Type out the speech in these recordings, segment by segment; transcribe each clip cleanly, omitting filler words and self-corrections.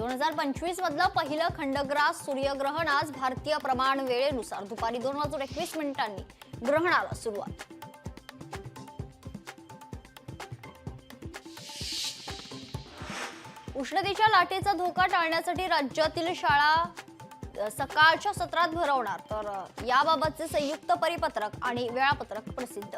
2025 मधलं पहिलं खंडग्रास सूर्यग्रहण आज भारतीय प्रमाण वेळेनुसार दुपारी 2:21 ग्रहणाला सुरुवात. उष्णतेच्या लाटेचा धोका टाळण्यासाठी राज्यातील शाळा सकाळच्या सत्रात भरवणार, तर याबाबतचे संयुक्त परिपत्रक आणि वेळापत्रक प्रसिद्ध.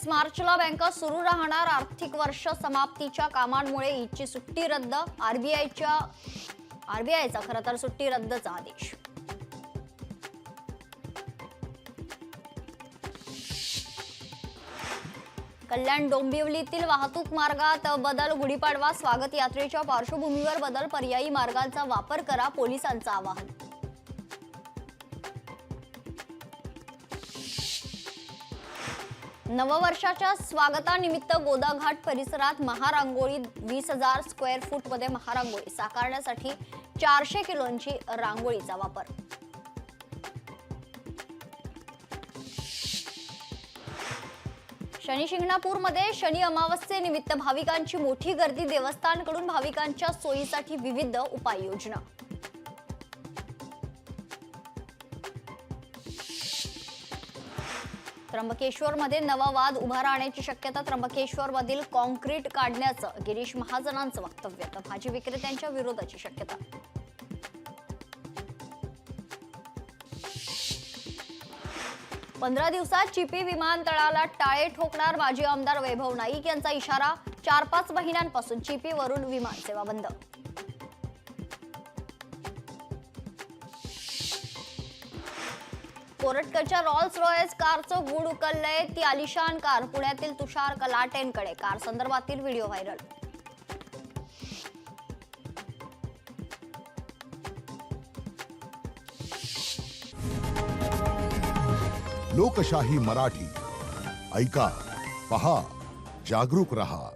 मार्चला बँका सुरू राहणार. आर्थिक वर्ष समाप्तीच्या कामांमुळे ईदची सुट्टी रद्द. आरबीआयचा खरं तर सुट्टी रद्दचा आदेश. कल्याण डोंबिवलीतील वाहतूक मार्गात बदल. गुढीपाडवा स्वागत यात्रेच्या पार्श्वभूमीवर बदल. पर्यायी मार्गांचा वापर करा, पोलिसांचं आवाहन. नववर्षाच्या स्वागतानिमित्त गोदाघाट परिसरात महारांगोळी. 20,000 स्क्वेअर फूट मध्ये महारांगोळी साकारण्यासाठी 400 किलोची रांगोळीचा वापर. शनी शिंगणापूरमध्ये शनी अमावस्येनिमित्त भाविकांची मोठी गर्दी. देवस्थानकडून भाविकांच्या सोयीसाठी विविध उपाययोजना. त्र्यंबकेश्वरमध्ये नवा वाद उभा राहण्याची शक्यता. त्र्यंबकेश्वरमधील कॉन्क्रीट काढण्याचं गिरीश महाजनांचं वक्तव्य, तर भाजी विक्रेत्यांच्या विरोधाची शक्यता. पंधरा दिवसात चिपी विमानतळाला टाळे ठोकणार. माजी आमदार वैभव नाईक यांचा इशारा. 4-5 महिन्यांपासून चिपीवरून विमानसेवा बंद. कोरटकरच्या रॉल्स रॉयस कारचं गूढ उकललंय. ती आलिशान कार पुण्यातील तुषार कलाटेंकडे. कार संदर्भातील व्हिडिओ व्हायरल. लोकशाही मराठी ऐका, पहा, जागरूक रहा.